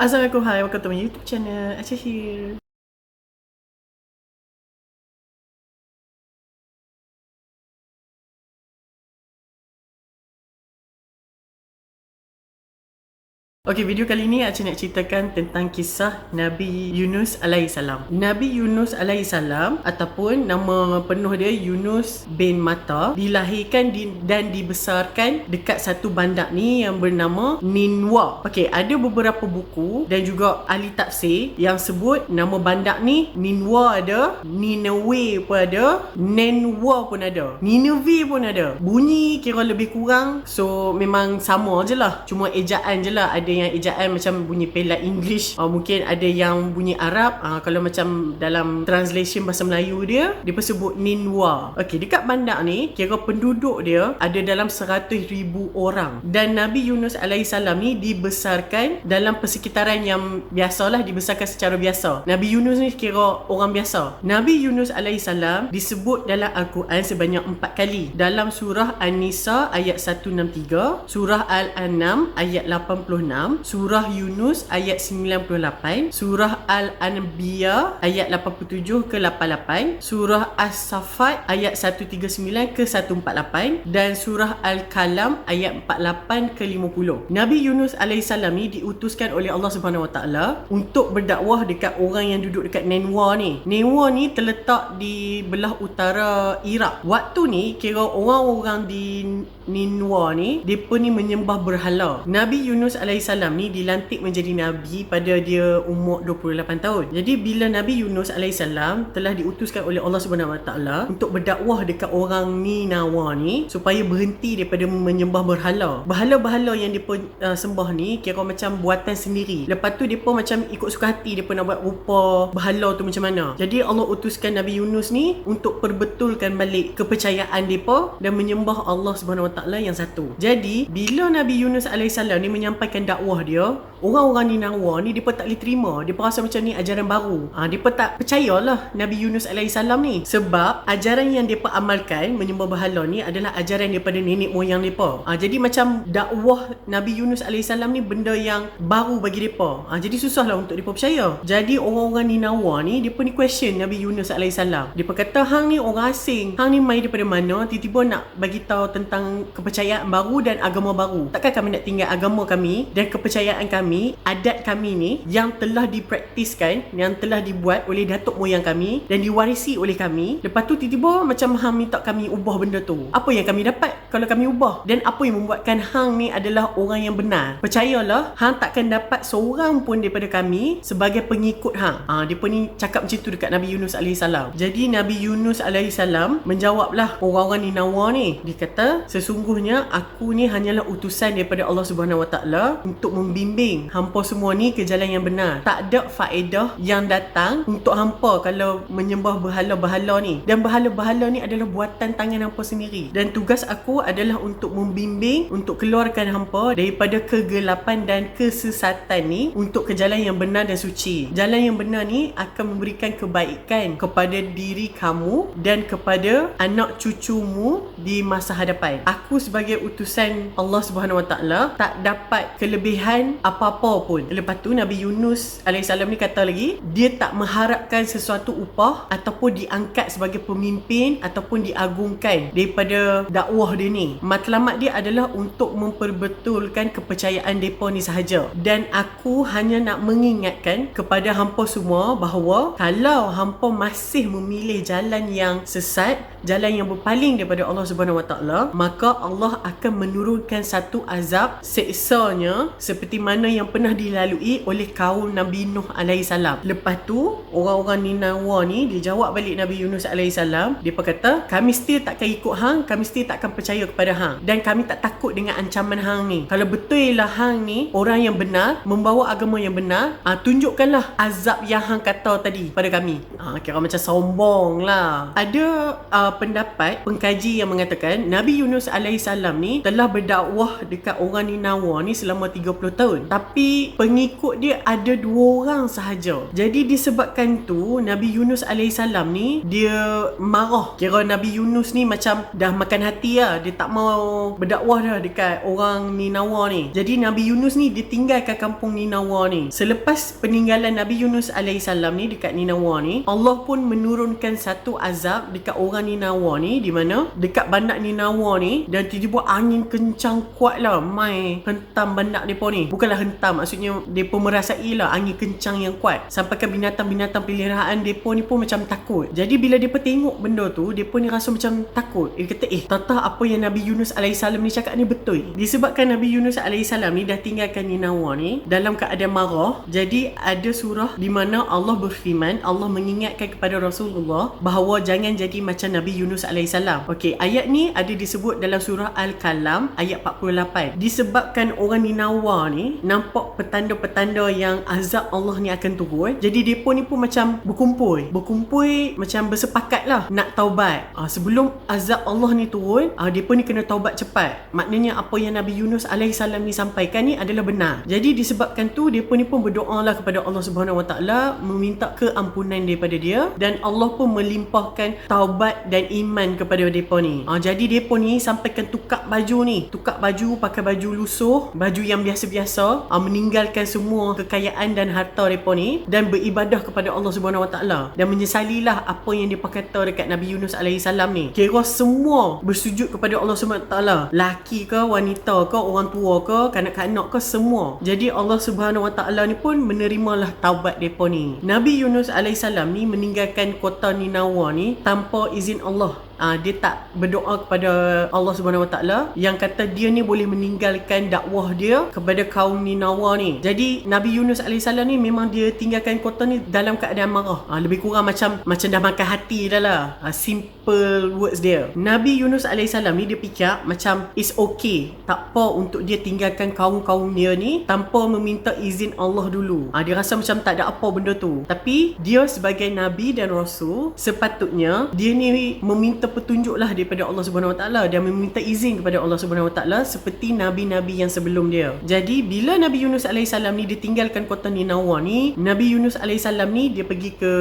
Assalamualaikum, hai, welcome to my YouTube channel. Acha here. Okey, video kali ni Acha nak ceritakan tentang kisah Nabi Yunus alaihissalam. Nabi Yunus alaihissalam ataupun nama penuh dia Yunus bin Matta dilahirkan dan dibesarkan dekat satu bandar ni yang bernama Ninwa. Okey, ada beberapa buku dan juga ahli tafsir yang sebut nama bandar ni Ninwa ada, Nineveh pun ada, Nenwa pun ada, Nineveh pun ada. Bunyi kira lebih kurang, so memang sama je lah, cuma ejaan je lah. Ada yang ejaan macam bunyi pelat English, mungkin ada yang bunyi Arab. Kalau macam dalam translation bahasa Melayu dia sebut Ninwa. Okey, dekat bandar ni kira penduduk dia ada dalam 100,000 orang, dan Nabi Yunus alaihissalam ni dibesarkan dalam persekitaran yang biasalah, dibesarkan secara biasa. Nabi Yunus ni kira orang biasa. Nabi Yunus alaihissalam disebut dalam Al-Quran sebanyak 4 kali. Dalam surah An-Nisa ayat 163, surah Al-An'am ayat 86, surah Yunus ayat 98, surah Al-Anbiya ayat 87 ke 88, surah As-Saffat ayat 139 ke 148, dan surah Al-Kalam ayat 48 ke 50. Nabi Yunus alaihissalam ni diutuskan oleh Allah Subhanahu Wa Taala untuk berdakwah dekat orang yang duduk dekat Ninwa ni. Ninwa ni terletak di belah utara Iraq. Waktu ni kira orang-orang di Ninwa ni depa ni menyembah berhala. Nabi Yunus alaihissalam ni dilantik menjadi nabi pada dia umur 28 tahun. Jadi bila Nabi Yunus alaihissalam telah diutuskan oleh Allah Subhanahu Wa Taala untuk berdakwah dekat orang Ninawa ni supaya berhenti daripada menyembah berhala. Berhala-berhala yang depa sembah ni kira macam buatan sendiri. Lepas tu depa macam ikut suka hati depa nak buat rupa berhala tu macam mana. Jadi Allah utuskan Nabi Yunus ni untuk perbetulkan balik kepercayaan depa dan menyembah Allah Subhanahu Wa Taala yang satu. Jadi bila Nabi Yunus alaihissalam ni menyampaikan dakwah dia, orang-orang Ninawa ni depa tak boleh terima. Depa rasa macam ni ajaran baru. Depa tak percayalah Nabi Yunus alaihissalam ni, sebab ajaran yang depa amalkan menyembah berhala ni adalah ajaran daripada nenek moyang depa. Jadi macam dakwah Nabi Yunus alaihissalam ni benda yang baru bagi depa. Jadi susahlah untuk depa percaya. Jadi orang-orang Ninawa ni depa ni question Nabi Yunus alaihissalam. Depa kata, hang ni orang asing, hang ni mai daripada mana, tiba-tiba nak bagi tahu tentang kepercayaan baru dan agama baru. Takkan kami nak tinggal agama kami dan kepercayaan kami, adat kami ni yang telah dipraktiskan, yang telah dibuat oleh datuk moyang kami dan diwarisi oleh kami. Lepas tu tiba-tiba macam hang minta kami ubah benda tu. Apa yang kami dapat kalau kami ubah? Dan apa yang membuatkan hang ni adalah orang yang benar? Percayalah, hang takkan dapat seorang pun daripada kami sebagai pengikut hang. Depa ni cakap macam tu dekat Nabi Yunus alaihissalam. Jadi Nabi Yunus alaihissalam menjawablah orang-orang Ninawa ni. Dia kata, sesungguhnya aku ni hanyalah utusan daripada Allah Subhanahu Wa Taala untuk membimbing hampa semua ni ke jalan yang benar. Tak ada faedah yang datang untuk hampa kalau menyembah berhala-berhala ni. Dan berhala-berhala ni adalah buatan tangan hampa sendiri. Dan tugas aku adalah untuk membimbing, untuk keluarkan hampa daripada kegelapan dan kesesatan ni untuk ke jalan yang benar dan suci. Jalan yang benar ni akan memberikan kebaikan kepada diri kamu dan kepada anak cucumu di masa hadapan. Aku sebagai utusan Allah Subhanahu Wa Taala tak dapat kelebihan apa-apa pun. Lepas tu Nabi Yunus alaihissalam ni kata lagi, dia tak mengharapkan sesuatu upah ataupun diangkat sebagai pemimpin ataupun diagungkan daripada dakwah dia ni. Matlamat dia adalah untuk memperbetulkan kepercayaan depa ni sahaja. Dan aku hanya nak mengingatkan kepada hampa semua bahawa kalau hampa masih memilih jalan yang sesat, jalan yang berpaling daripada Allah Subhanahu Wa Taala, maka Allah akan menurunkan satu azab seksanya seperti mana yang pernah dilalui oleh kaum Nabi Nuh alaihissalam. Lepas tu orang-orang Ninawa ni dia jawab balik Nabi Yunus alaihissalam. Dia kata, kami still takkan ikut hang, kami still takkan percaya kepada hang, dan kami tak takut dengan ancaman hang ni. Kalau betul lah hang ni orang yang benar, membawa agama yang benar, tunjukkanlah azab yang hang kata tadi pada kami. Kira macam sombong lah. Ada pendapat pengkaji yang mengatakan Nabi Yunus alaihissalam ni telah berdakwah dekat orang Ninawa ni selama 30 tahun. Tapi pengikut dia ada 2 orang sahaja. Jadi disebabkan tu Nabi Yunus alaihissalam ni dia marah. Kira Nabi Yunus ni macam dah makan hati lah. Dia tak mau berdakwah dah dekat orang Ninawa ni. Jadi Nabi Yunus ni ditinggalkan kampung Ninawa ni. Selepas peninggalan Nabi Yunus alaihissalam ni dekat Ninawa ni, Allah pun menurunkan satu azab dekat orang Ninawa ni, di mana dekat bandar Ninawa ni, dan tiba-tiba angin kencang kuat lah mai hentam bandar mereka ni. Bukanlah hentam, maksudnya mereka merasai lah angin kencang yang kuat sampaikan binatang-binatang peliharaan mereka ni pun macam takut. Jadi bila mereka tengok benda tu, mereka ni rasa macam takut. Dia kata tak apa yang Nabi Yunus alaihissalam ni cakap ni betul. Disebabkan Nabi Yunus alaihissalam ni dah tinggalkan Ninawa ni dalam keadaan marah, jadi ada surah di mana Allah berfirman, Allah mengingatkan kepada Rasulullah bahawa jangan jadi macam Nabi Yunus alaihissalam. Okey, ayat ni ada disebut dalam surah Al-Kalam ayat 48. Disebabkan orang Ninawa ni nampak petanda-petanda yang azab Allah ni akan turun, jadi depa ni pun macam berkumpul macam bersepakat lah nak taubat. Sebelum azab Allah ni turun, depa ni kena taubat cepat. Maknanya apa yang Nabi Yunus alaihissalam ni sampaikan ni adalah benar. Jadi disebabkan tu depa ni pun berdoa lah kepada Allah Subhanahu Wa Taala, meminta keampunan daripada dia, dan Allah pun melimpahkan taubat dan iman kepada depa ni. Jadi depa ni sampaikan tukar baju, pakai baju lusuh, baju yang biasa-biasa, meninggalkan semua kekayaan dan harta depa ni dan beribadah kepada Allah Subhanahu Wa Taala, dan menyesalilah apa yang depa kata dekat Nabi Yunus alaihissalam ni. Kira semua bersujud kepada Allah Subhanahu Wa Taala, laki ke, wanita ke, orang tua ke, kanak-kanak ke, semua. Jadi Allah Subhanahu Wa Taala ni pun menerimalah taubat depa ni. Nabi Yunus alaihissalam ni meninggalkan kota Ninawa ni tanpa izin Allah. Dia tak berdoa kepada Allah Subhanahu Wa Taala yang kata dia ni boleh meninggalkan dakwah dia kepada kaum Ninawa ni. Jadi Nabi Yunus alaihissalam ni memang dia tinggalkan kota ni dalam keadaan marah. Lebih kurang macam dah makan hati dah lah. Simple words dia. Nabi Yunus alaihissalam ni dia fikir macam it's okay, tak apa untuk dia tinggalkan kaum-kaum dia ni tanpa meminta izin Allah dulu. Dia rasa macam tak ada apa benda tu. Tapi dia sebagai Nabi dan Rasul, sepatutnya dia ni meminta petunjuklah daripada Allah Subhanahu Wa Taala dan meminta izin kepada Allah Subhanahu Wa Taala seperti nabi-nabi yang sebelum dia. Jadi bila Nabi Yunus alaihissalam ni ditinggalkan kota Ninawa ni, Nabi Yunus alaihissalam ni dia pergi ke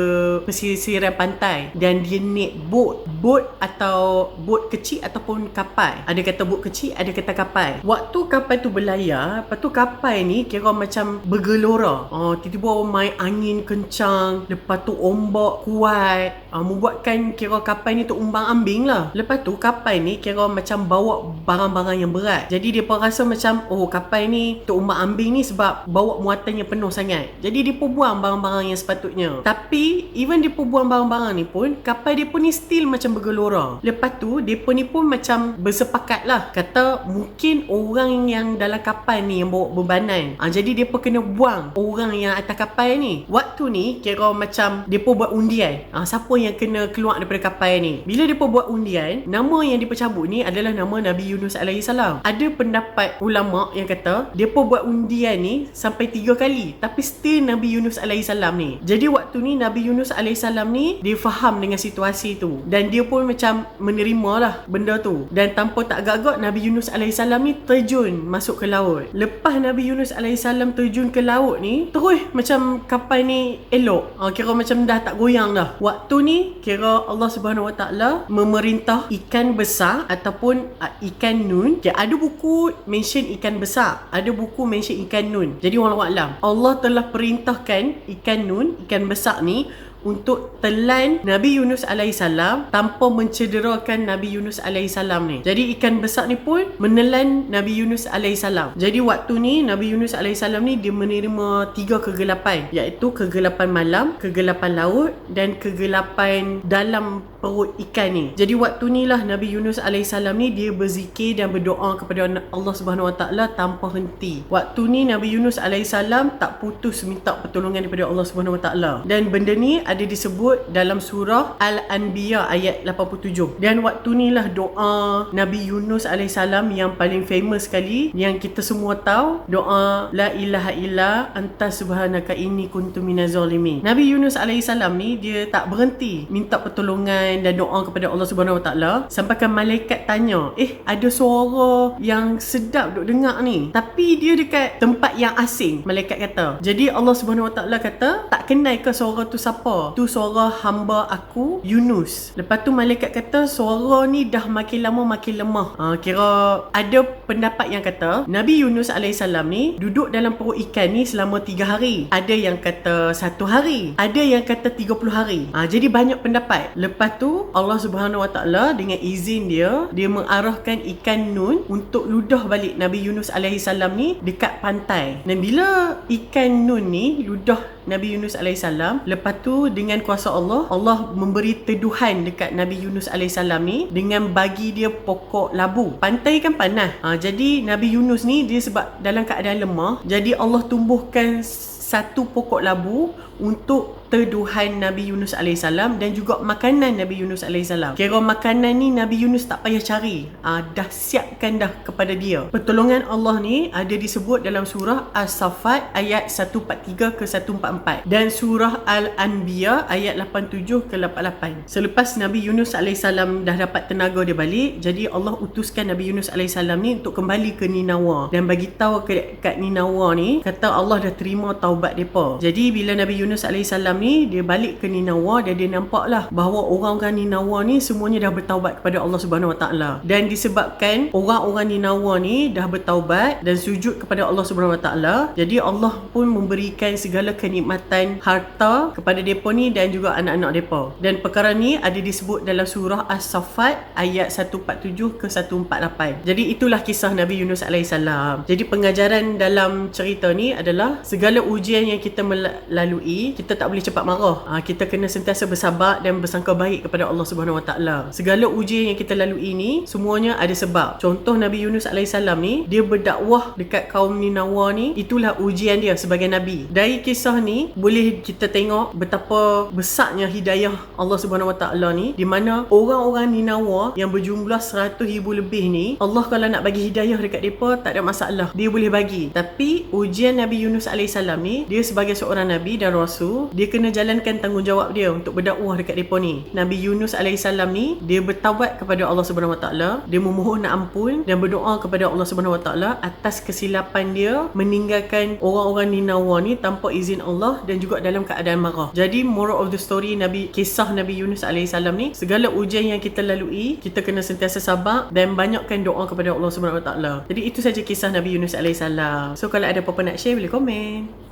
pesisiran pantai dan dia naik bot atau bot kecil ataupun kapal. Ada kata bot kecil, ada kata kapal. Waktu kapal tu berlayar, lepas tu kapal ni kira macam bergelora. Tiba-tiba main angin kencang, lepas tu ombak kuat, membuatkan kira kapal ni terumbang-ambing lah. Lepas tu kapal ni kira macam bawa barang-barang yang berat. Jadi dia pun rasa macam kapal ni terumbang-ambing ni sebab bawa muatan yang penuh sangat. Jadi dia pun buang barang-barang yang sepatutnya. Tapi even dia pun buang barang-barang ni pun, kapal dia pun ni still macam bergelora. Lepas tu dia pun ni pun macam bersepakat lah, kata mungkin orang yang dalam kapal ni yang bawa bebanan. Jadi dia pun kena buang orang yang atas kapal ni. Waktu ni kira macam dia pun buat undian, siapa yang kena keluar daripada kapal ni. Bila dia pun buat undian, nama yang dipecabut ni adalah nama Nabi Yunus alaihissalam. Ada pendapat ulama yang kata dia pun buat undian ni sampai 3 kali, tapi still Nabi Yunus alaihissalam ni. Jadi waktu ni Nabi Yunus alaihissalam ni dia faham dengan situasi tu, dan dia pun macam menerima lah benda tu, dan tanpa tak agak-agak Nabi Yunus alaihissalam ni terjun masuk ke laut. Lepas Nabi Yunus alaihissalam terjun ke laut ni, terus macam kapal ni elok, kira macam dah tak goyang dah. Waktu ni kira Allah Subhanahu Wa Taala memerintah ikan besar ataupun ikan nun. Ada buku mention ikan besar, ada buku mention ikan nun. Jadi wallahualam, Allah telah perintahkan ikan nun, ikan besar ni untuk telan Nabi Yunus alaihissalam tanpa mencederakan Nabi Yunus alaihissalam ni. Jadi ikan besar ni pun menelan Nabi Yunus alaihissalam. Jadi waktu ni Nabi Yunus alaihissalam ni dia menerima 3 kegelapan, iaitu kegelapan malam, kegelapan laut dan kegelapan dalam perut ikan ni. Jadi waktu ni lah Nabi Yunus alaihissalam ni dia berzikir dan berdoa kepada Allah Subhanahu Wa Taala tanpa henti. Waktu ni Nabi Yunus alaihissalam tak putus minta pertolongan daripada Allah Subhanahu Wa Taala, dan benda ni ada disebut dalam surah Al-Anbiya ayat 87. Dan waktu ni lah doa Nabi Yunus alaihissalam yang paling famous sekali, yang kita semua tahu, doa la ilaha illa anta subhanaka inni kuntu minaz zalimin. Nabi Yunus alaihissalam ni dia tak berhenti minta pertolongan iman dan doa kepada Allah Subhanahu Wa Taala, sampaikan malaikat tanya, ada suara yang sedap duk dengar ni, tapi dia dekat tempat yang asing. Malaikat kata. Jadi Allah Subhanahu Wa Taala kata, tak kenal ke suara tu siapa? Tu suara hamba aku Yunus. Lepas tu malaikat kata, suara ni dah makin lama makin lemah. Kira ada pendapat yang kata Nabi Yunus alaihissalam ni duduk dalam perut ikan ni selama 3 hari. Ada yang kata 1 hari, ada yang kata 30 hari. Jadi banyak pendapat. Lepas tu Allah Subhanahu Wa Taala dengan izin dia mengarahkan ikan Nun untuk ludah balik Nabi Yunus alaihissalam ni dekat pantai. Dan bila ikan Nun ni ludah Nabi Yunus alaihissalam, lepas tu dengan kuasa Allah, Allah memberi teduhan dekat Nabi Yunus alaihissalam ni dengan bagi dia pokok labu. Pantai kan panas. Jadi Nabi Yunus ni dia sebab dalam keadaan lemah, jadi Allah tumbuhkan satu pokok labu untuk teduhan Nabi Yunus alaihissalam dan juga makanan Nabi Yunus alaihissalam. Kira makanan ni Nabi Yunus tak payah cari. Dah siapkan dah kepada dia. Pertolongan Allah ni ada disebut dalam surah As-Saffat ayat 143 ke 144 dan surah Al-Anbiya ayat 87 ke 88. Selepas Nabi Yunus alaihissalam dah dapat tenaga dia balik, jadi Allah utuskan Nabi Yunus alaihissalam ni untuk kembali ke Ninawa dan bagi tahu kat Ninawa ni, kata Allah dah terima taubat depa. Jadi bila Nabi Yunus alaihissalam ni dia balik ke Ninawa dan dia nampaklah bahawa orang-orang Ninawa ni semuanya dah bertaubat kepada Allah Subhanahu Wa Taala. Dan disebabkan orang-orang Ninawa ni dah bertaubat dan sujud kepada Allah Subhanahu Wa Taala, jadi Allah pun memberikan segala kenikmatan harta kepada depa ni dan juga anak-anak depa. Dan perkara ni ada disebut dalam surah As-Saffat ayat 147 ke 148. Jadi itulah kisah Nabi Yunus alaihissalam. Jadi pengajaran dalam cerita ni adalah segala ujian yang kita melalui, kita tak boleh cepat marah. Kita kena sentiasa bersabar dan bersangka baik kepada Allah Subhanahu Wa Taala. Segala ujian yang kita lalui ni semuanya ada sebab. Contoh Nabi Yunus alaihissalam ni, dia berdakwah dekat kaum Ninawa ni, itulah ujian dia sebagai nabi. Dari kisah ni boleh kita tengok betapa besarnya hidayah Allah Subhanahu Wa Taala ni, di mana orang-orang Ninawa yang berjumlah 100,000 lebih ni, Allah kalau nak bagi hidayah dekat depa tak ada masalah, dia boleh bagi. Tapi ujian Nabi Yunus alaihissalam ni, dia sebagai seorang nabi dan rasul, dia kena jalankan tanggungjawab dia untuk berdakwah dekat depa ni. Nabi Yunus alaihissalam ni, dia bertaubat kepada Allah Subhanahu Wa Taala, dia memohon ampun dan berdoa kepada Allah Subhanahu Wa Taala atas kesilapan dia meninggalkan orang-orang Ninawa ni tanpa izin Allah dan juga dalam keadaan marah. Jadi moral of the story, kisah Nabi Yunus alaihissalam ni, segala ujian yang kita lalui, kita kena sentiasa sabar dan banyakkan doa kepada Allah Subhanahu Wa Taala. Jadi itu saja kisah Nabi Yunus alaihissalam. So kalau ada apa-apa nak share, boleh komen.